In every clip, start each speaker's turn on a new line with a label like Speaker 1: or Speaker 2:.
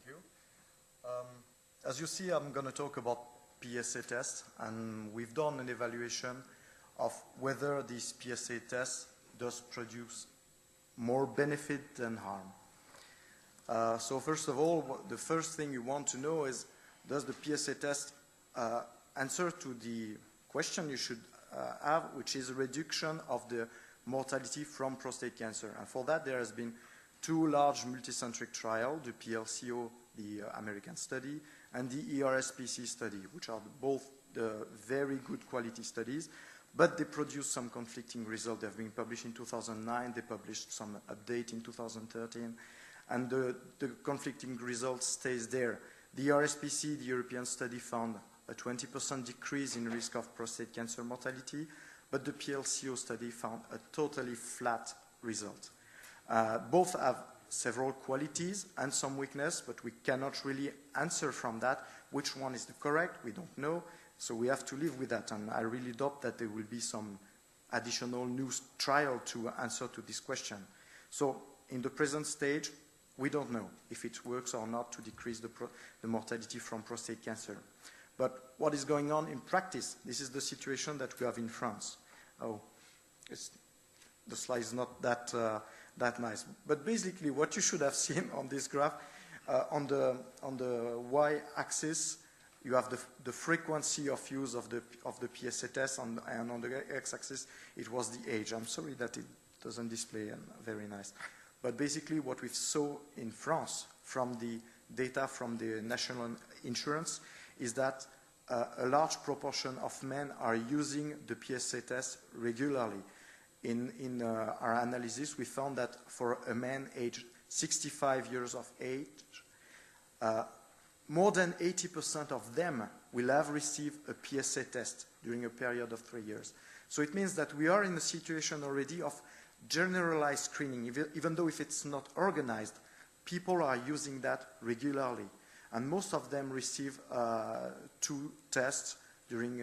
Speaker 1: Thank you. As you see, I'm going to talk about PSA tests, and we've done an evaluation of whether this PSA test does produce more benefit than harm. So first of all, the first thing you want to know is, does the PSA test answer to the question you should have, which is a reduction of the mortality from prostate cancer? And for that, there has been two large multicentric trials, the PLCO, the American study, and the ERSPC study, which are both the very good quality studies, but they produce some conflicting results. They've been published in 2009, they published some update in 2013, and the conflicting result stays there. The ERSPC, the European study, found a 20% decrease in risk of prostate cancer mortality, but the PLCO study found a totally flat result. Both have several qualities and some weakness, but we cannot really answer from that which one is the correct. We don't know, so we have to live with that, and I really doubt that there will be some additional new trial to answer to this question. So in the present stage, we don't know if it works or not to decrease the mortality from prostate cancer. But what is going on in practice? This is the situation that we have in France. Oh, the slide is not that nice. But basically, what you should have seen on this graph, on the y-axis, you have the frequency of use of the PSA test, and on the x-axis, it was the age. I'm sorry that it doesn't display very nice. But basically, what we saw in France from the data from the national insurance is that a large proportion of men are using the PSA test regularly. In our analysis, we found that for a man aged 65 years of age, more than 80% of them will have received a PSA test during a period of 3 years. So it means that we are in a situation already of generalized screening. Even though if it's not organized, people are using that regularly. And most of them receive 2 tests during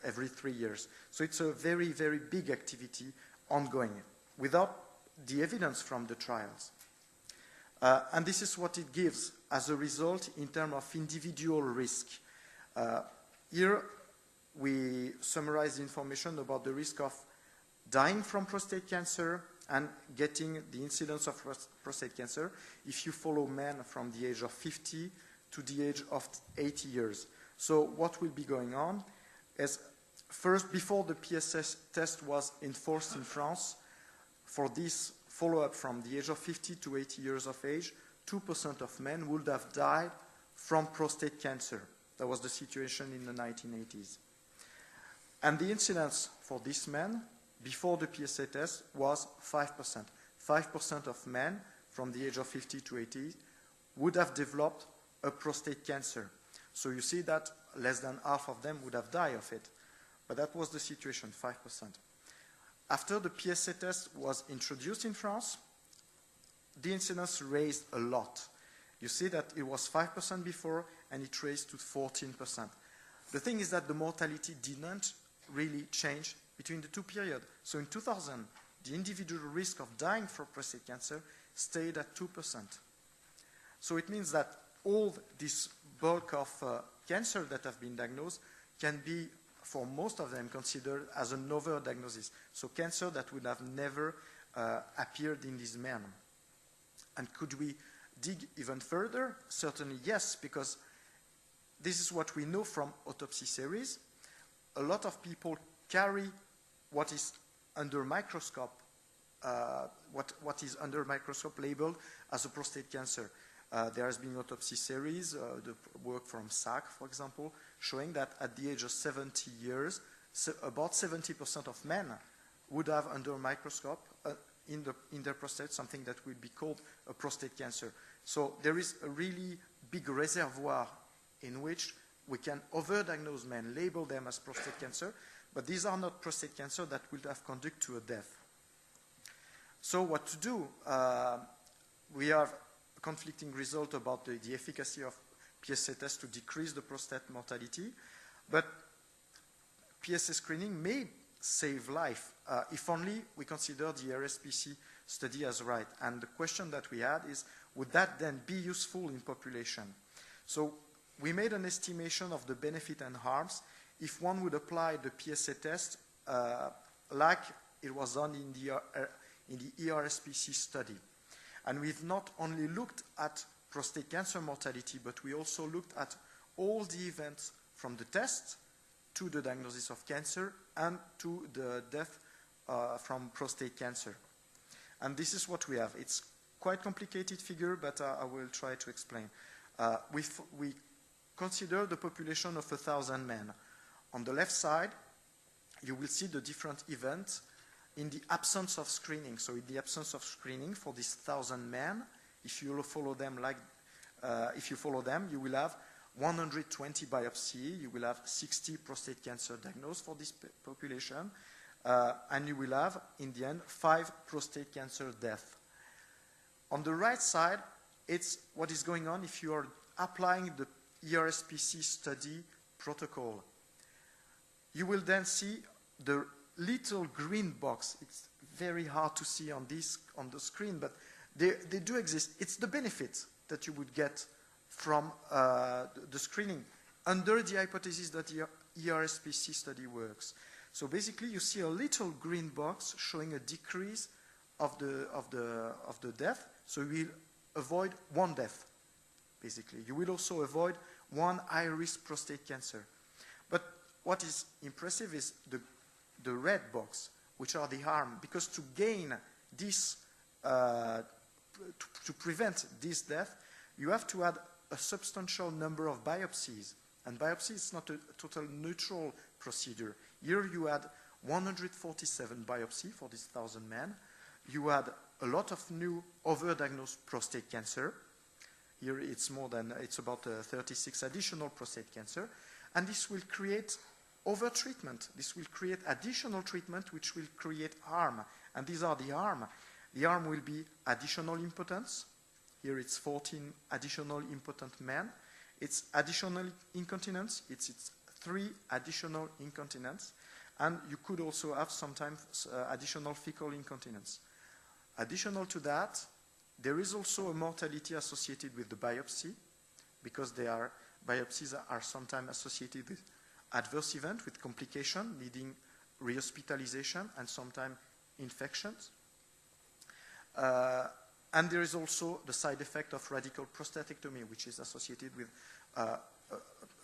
Speaker 1: every 3 years. So it's a very, very big activity ongoing without the evidence from the trials. And this is what it gives as a result in terms of individual risk. Here we summarize the information about the risk of dying from prostate cancer and getting the incidence of prostate cancer if you follow men from the age of 50 to the age of 80 years. So what will be going on is, first, before the PSA test was enforced in France, for this follow-up from the age of 50 to 80 years of age, 2% of men would have died from prostate cancer. That was the situation in the 1980s. And the incidence for these men before the PSA test was 5%. 5% of men from the age of 50 to 80 would have developed a prostate cancer. So you see that less than half of them would have died of it. But that was the situation, 5%. After the PSA test was introduced in France, the incidence raised a lot. You see that it was 5% before, and it raised to 14%. The thing is that the mortality didn't really change between the two periods. So in 2000, the individual risk of dying from prostate cancer stayed at 2%. So it means that all this bulk of cancer that have been diagnosed can be, for most of them, considered as an overdiagnosis. So cancer that would have never appeared in these men. And could we dig even further? Certainly yes, because this is what we know from autopsy series. A lot of people carry what is under microscope, what is under microscope labeled as a prostate cancer. There has been autopsy series, the work from SAC, for example, showing that at the age of 70 years, about 70% of men would have under microscope in their prostate something that would be called a prostate cancer. So there is a really big reservoir in which we can overdiagnose men, label them as prostate cancer, but these are not prostate cancer that will have conduct to a death. So what to do? We have a conflicting result about the efficacy of PSA test to decrease the prostate mortality, but PSA screening may save life if only we consider the RSPC study as right. And the question that we had is, would that then be useful in population? So we made an estimation of the benefit and harms if one would apply the PSA test like it was done in the ERSPC study. And we've not only looked at prostate cancer mortality, but we also looked at all the events from the test to the diagnosis of cancer and to the death from prostate cancer. And this is what we have. It's quite complicated figure, but I will try to explain. We consider the population of 1,000 men. On the left side, you will see the different events in the absence of screening. So in the absence of screening for these 1,000 men, if you follow them, you will have 120 biopsy, you will have 60 prostate cancer diagnosed for this population, and you will have, in the end, 5 prostate cancer deaths. On the right side, it's what is going on if you are applying the ERSPC study protocol. You will then see the little green box. It's very hard to see on the screen, but they do exist. It's the benefit that you would get from the screening under the hypothesis that the ERSPC study works. So basically, you see a little green box showing a decrease of the death. So you will avoid 1 death, basically. You will also avoid 1 high-risk prostate cancer. But what is impressive is the red box, which are the harm, because to gain this, to prevent this death, you have to add a substantial number of biopsies. And biopsy is not a total neutral procedure. Here you had 147 biopsies for these 1,000 men. You had a lot of new overdiagnosed prostate cancer. Here it's about 36 additional prostate cancer. And this will create over-treatment. This will create additional treatment which will create harm. And these are the harm. The harm will be additional impotence. Here it's 14 additional impotent men. It's additional incontinence. It's 3 additional incontinence. And you could also have sometimes additional fecal incontinence. Additional to that, there is also a mortality associated with the biopsy, because biopsies are sometimes associated with adverse event, with complication, needing rehospitalization and sometimes infections. And there is also the side effect of radical prostatectomy, which is associated with a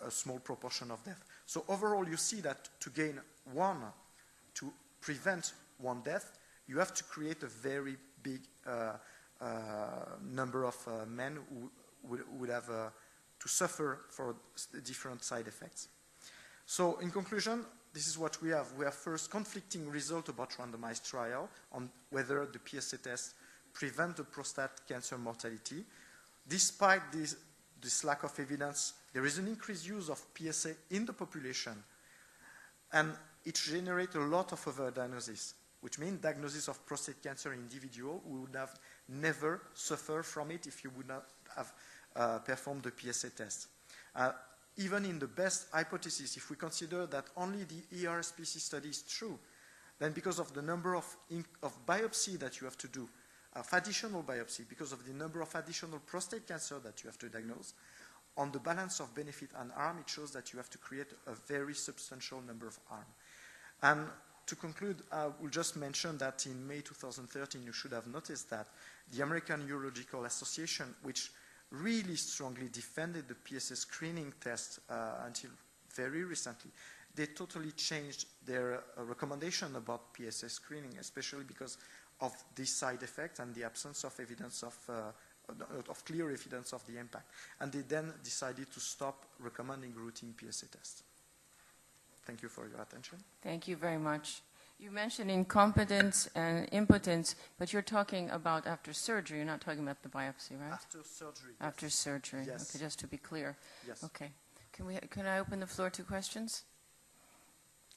Speaker 1: small proportion of death. So overall, you see that to prevent 1 death, you have to create a very big number of men who would have to suffer for different side effects. So in conclusion, this is what we have. We have first conflicting results about randomized trial on whether the PSA test prevent the prostate cancer mortality. Despite this lack of evidence, there is an increased use of PSA in the population, and it generates a lot of overdiagnosis, which means diagnosis of prostate cancer in individual who would have never suffered from it if you would not have performed the PSA test. Even in the best hypothesis, if we consider that only the ERSPC study is true, then because of the number of biopsy that you have to do, of additional biopsy, because of the number of additional prostate cancer that you have to diagnose, on the balance of benefit and harm, it shows that you have to create a very substantial number of harm. And to conclude, I will just mention that in May 2013, you should have noticed that the American Urological Association, which really strongly defended the PSA screening test until very recently, they totally changed their recommendation about PSA screening, especially because of this side effect and the absence of evidence of clear evidence of the impact. And they then decided to stop recommending routine PSA tests. Thank you for your attention.
Speaker 2: Thank you very much. You mentioned incompetence and impotence, but you're talking about after surgery. You're not talking about the biopsy, right?
Speaker 1: After surgery.
Speaker 2: After
Speaker 1: yes.
Speaker 2: surgery.
Speaker 1: Yes.
Speaker 2: Okay, just to be clear.
Speaker 1: Yes.
Speaker 2: Okay. Can I open the floor to questions?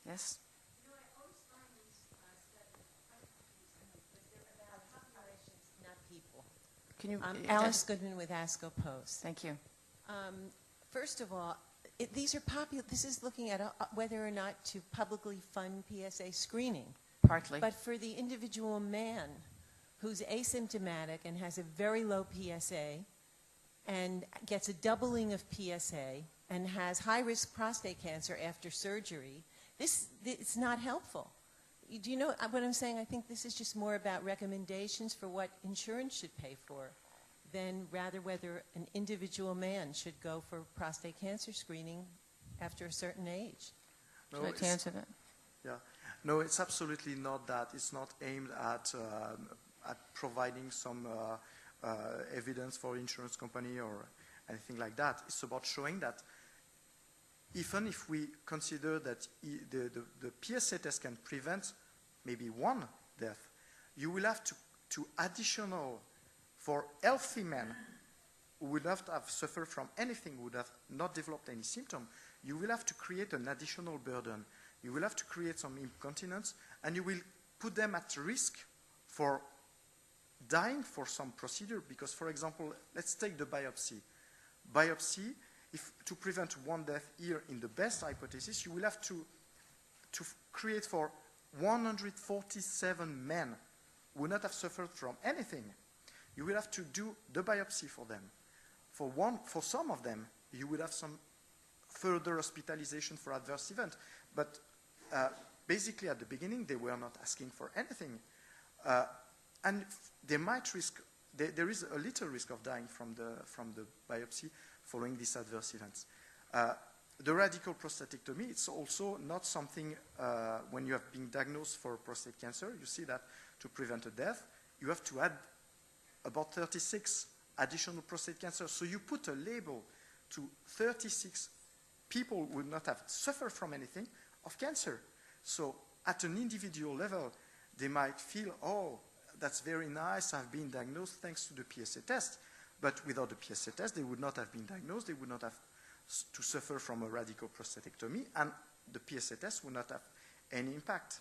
Speaker 2: Yes?
Speaker 3: You know, I always find these studies quite confusing because they're about populations, not people.
Speaker 2: Can you,
Speaker 3: Alice Goodman with ASCO Post.
Speaker 2: Thank you.
Speaker 3: First of all, this is looking at whether or not to publicly fund PSA screening.
Speaker 2: Partly.
Speaker 3: But for the individual man who's asymptomatic and has a very low PSA and gets a doubling of PSA and has high-risk prostate cancer after surgery, it's not helpful. Do you know what I'm saying? I think this is just more about recommendations for what insurance should pay for than rather whether an individual man should go for prostate cancer screening after a certain age.
Speaker 1: No,
Speaker 2: Would you like to answer that?
Speaker 1: Yeah. No, it's absolutely not that. It's not aimed at providing some evidence for insurance company or anything like that. It's about showing that even if we consider that the PSA test can prevent maybe one death, you will have to additional, for healthy men who would not have suffered from anything, would have not developed any symptom, you will have to create an additional burden. You will have to create some incontinence, and you will put them at risk for dying for some procedure. Because, for example, let's take the biopsy. Biopsy, to prevent one death here in the best hypothesis, you will have to create for 147 men who would not have suffered from anything. You will have to do the biopsy for them. For some of them, you will have some further hospitalization for adverse event. But basically, at the beginning, they were not asking for anything. And they might risk, there is a little risk of dying from the biopsy following these adverse events. The radical prostatectomy, it's also not something, when you have been diagnosed for prostate cancer, you see that to prevent a death, you have to add about 36 additional prostate cancer. So you put a label to 36 people who would not have suffered from anything of cancer. So at an individual level, they might feel, oh, that's very nice, I've been diagnosed thanks to the PSA test. But without the PSA test, they would not have been diagnosed, they would not have to suffer from a radical prostatectomy, and the PSA test would not have any impact.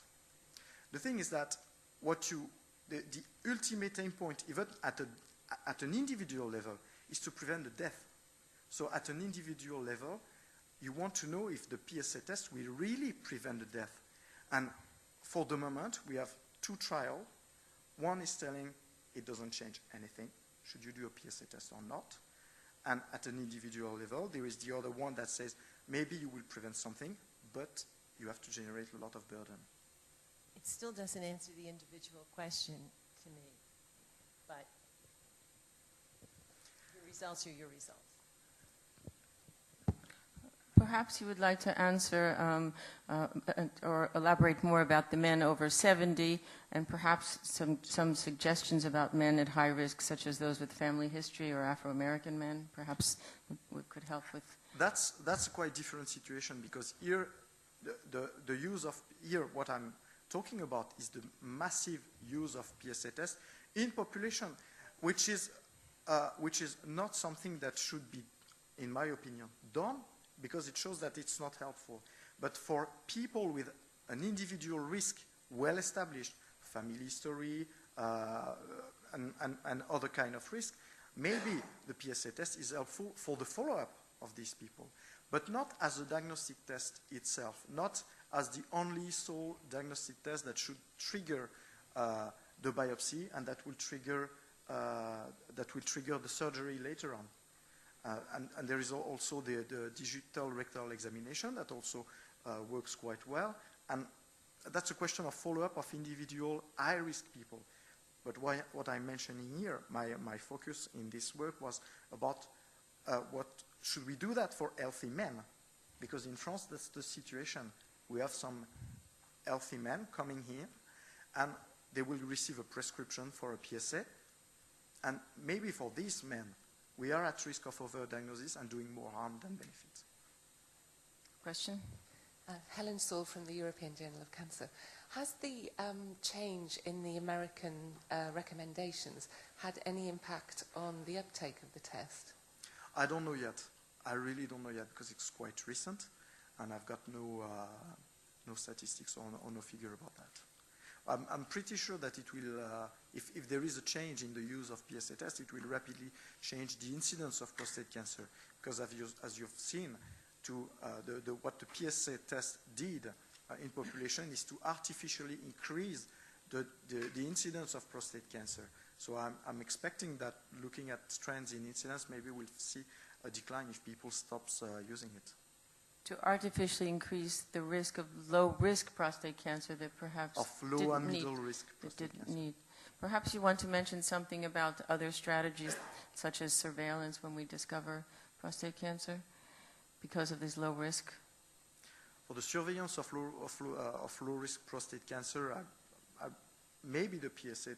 Speaker 1: The thing is that the ultimate aim point, even at an individual level, is to prevent the death. So at an individual level, you want to know if the PSA test will really prevent the death. And for the moment, we have two trials. One is telling it doesn't change anything. Should you do a PSA test or not? And at an individual level, there is the other one that says maybe you will prevent something, but you have to generate a lot of burden.
Speaker 3: It still doesn't answer the individual question to me, but your results are your results.
Speaker 2: Perhaps you would like to answer or elaborate more about the men over 70, and perhaps some suggestions about men at high risk, such as those with family history or Afro-American men. Perhaps we could help with.
Speaker 1: That's a quite different situation, because here, the use of, here what I'm talking about is the massive use of PSA test in population, which is not something that should be, in my opinion, done, because it shows that it's not helpful. But for people with an individual risk, well established, family history, and other kind of risk, maybe the PSA test is helpful for the follow-up of these people, but not as a diagnostic test itself, not as the only sole diagnostic test that should trigger the biopsy and that will trigger the surgery later on. And there is also the digital rectal examination that also works quite well. And that's a question of follow-up of individual high-risk people. But what I'm mentioning here, my focus in this work was about what should we do that for healthy men? Because in France, that's the situation. We have some healthy men coming here, and they will receive a prescription for a PSA. And maybe for these men, we are at risk of overdiagnosis and doing more harm than benefit.
Speaker 2: Question?
Speaker 4: Helen Saul from the European Journal of Cancer. Has the change in the American recommendations had any impact on the uptake of the test?
Speaker 1: I don't know yet. I really don't know yet, because it's quite recent, and I've got no statistics or no figure about that. I'm pretty sure that it will, if there is a change in the use of PSA test, it will rapidly change the incidence of prostate cancer. Because as you've seen, what the PSA test did in population is to artificially increase the incidence of prostate cancer. So I'm expecting that looking at trends in incidence, maybe we'll see a decline if people stop using it.
Speaker 2: To artificially increase the risk of low-risk prostate cancer that perhaps
Speaker 1: Of low and middle risk prostate
Speaker 2: didn't
Speaker 1: cancer.
Speaker 2: need. Perhaps you want to mention something about other strategies, such as surveillance when we discover prostate cancer, because of this low risk.
Speaker 1: For the surveillance of low-risk prostate cancer, maybe the PSA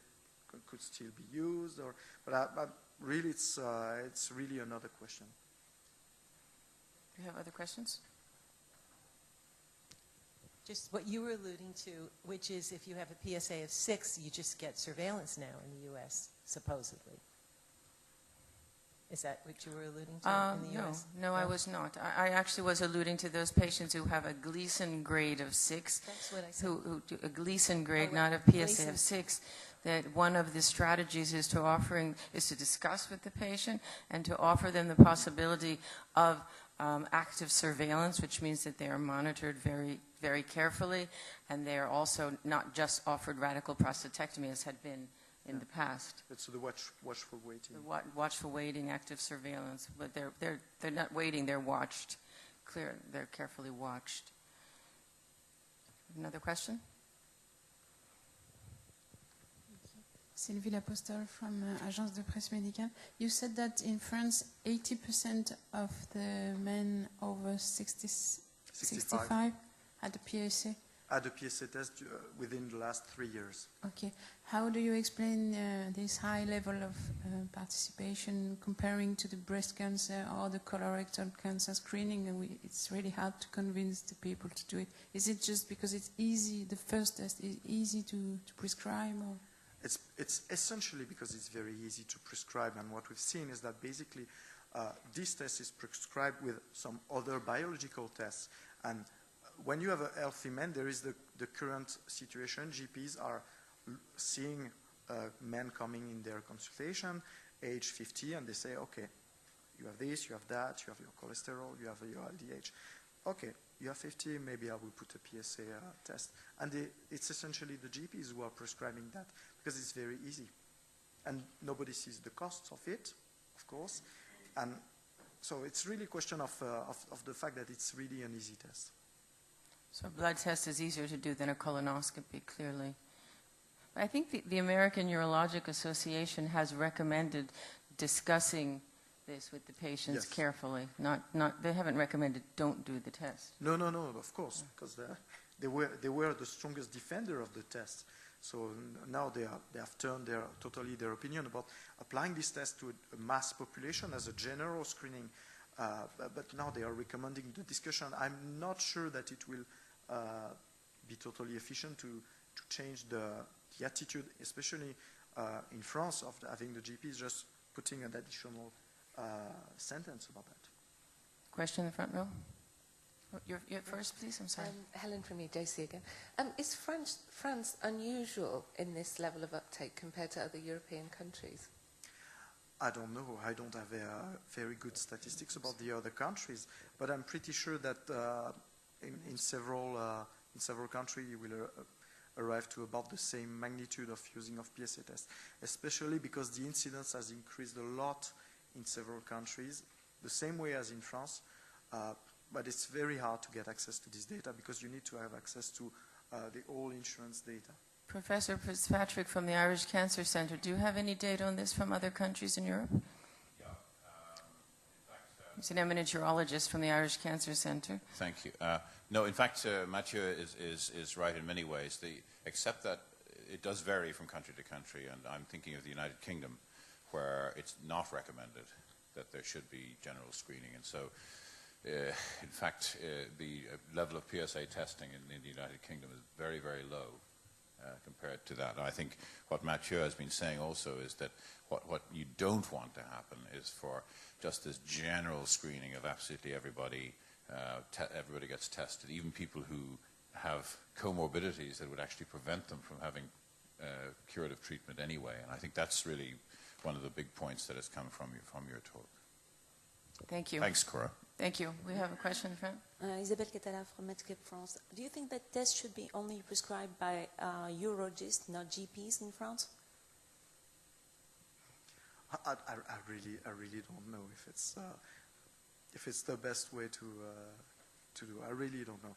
Speaker 1: could still be used, but really, it's really another question.
Speaker 2: Do you have other questions?
Speaker 3: Just what you were alluding to, which is if you have a PSA of 6, you just get surveillance now in the U.S., supposedly. Is that what you were alluding to in the U.S.?
Speaker 2: No, I was not. I actually was alluding to those patients who have a Gleason grade of 6.
Speaker 3: That's what I said.
Speaker 2: Who do a Gleason grade,
Speaker 3: Oh, right.
Speaker 2: not a PSA
Speaker 3: Gleason.
Speaker 2: of 6. That one of the strategies is to discuss with the patient and to offer them the possibility of active surveillance, which means that they are monitored very, very carefully, and they are also not just offered radical prostatectomy as had been in the past.
Speaker 1: It's the watchful waiting.
Speaker 2: The watchful waiting, active surveillance, but they're not waiting; they're watched. They're carefully watched. Another question?
Speaker 5: Sylvie Lapostole from Agence de Presse Médicale. You said that in France, 80% of the men over 65 had a PSA.
Speaker 1: Had a PSA test within the last 3 years.
Speaker 5: Okay. How do you explain this high level of participation comparing to the breast cancer or the colorectal cancer screening? And it's really hard to convince the people to do it. Is it just because it's easy, the first test is easy to prescribe? Or?
Speaker 1: It's essentially because it's very easy to prescribe, and what we've seen is that basically this test is prescribed with some other biological tests. And when you have a healthy man, there is the current situation. GPs are seeing men coming in their consultation, age 50, and they say, okay, you have this, you have that, you have your cholesterol, you have your LDH. Okay, you have 50, maybe I will put a PSA test. And it's essentially the GPs who are prescribing that because it's very easy. And nobody sees the costs of it, of course. And so it's really a question of the fact that it's really an easy test.
Speaker 2: So a blood test is easier to do than a colonoscopy, clearly. I think the American Urologic Association has recommended discussing this with the patients carefully. They haven't recommended don't do the test.
Speaker 1: No, of course, because they were the strongest defender of the test. So now they have turned totally their opinion about applying this test to a mass population as a general screening. But now they are recommending the discussion. I'm not sure that it will be totally efficient to change the attitude, especially in France, of having the GPs just putting an additional sentence about that.
Speaker 2: Question in the front row? You're first, please. I'm sorry.
Speaker 4: Helen from EJC again. Is France unusual in this level of uptake compared to other European countries?
Speaker 1: I don't know. I don't have very good statistics about the other countries, but I'm pretty sure that in several countries you will arrive to about the same magnitude of using of PSA tests, especially because the incidence has increased a lot in several countries, the same way as in France. But it's very hard to get access to this data because you need to have access to the all insurance data.
Speaker 2: Professor Fitzpatrick from the Irish Cancer Centre, do you have any data on this from other countries in Europe?
Speaker 6: Yeah. In fact,
Speaker 2: he's an eminent urologist from the Irish Cancer Centre.
Speaker 6: Thank you. No, in fact, Mathieu is right in many ways, except that it does vary from country to country, and I'm thinking of the United Kingdom, where it's not recommended that there should be general screening, and so in fact, the level of PSA testing in the United Kingdom is very, very low compared to that. And I think what Mathieu has been saying also is that what you don't want to happen is for just this general screening of absolutely everybody. Everybody gets tested, even people who have comorbidities that would actually prevent them from having curative treatment anyway. And I think that's really one of the big points that has come from your talk.
Speaker 2: Thank you.
Speaker 6: Thanks, Cora.
Speaker 2: Thank you. We have a question in front.
Speaker 7: Isabelle Catala from Medscape France. Do you think that tests should be only prescribed by urologists, not GPs in France?
Speaker 1: I really don't know if it's the best way to do. I really don't know.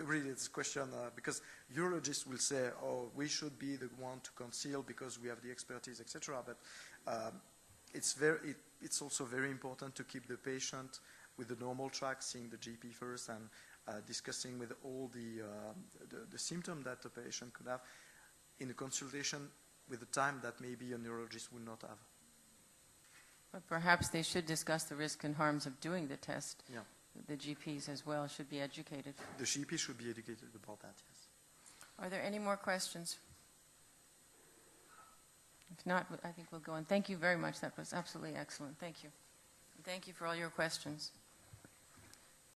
Speaker 1: Really, it's a question because urologists will say, "Oh, we should be the one to conceal because we have the expertise, etc." But it's also very important to keep the patient with the normal track, seeing the GP first, and discussing with all the symptoms that the patient could have in a consultation with the time that maybe a neurologist will not have.
Speaker 2: But perhaps they should discuss the risks and harms of doing the test.
Speaker 1: Yeah.
Speaker 2: The GPs as well should be educated.
Speaker 1: The GP should be educated about that, yes.
Speaker 2: Are there any more questions? If not, I think we'll go on. Thank you very much. That was absolutely excellent. Thank you. And thank you for all your questions.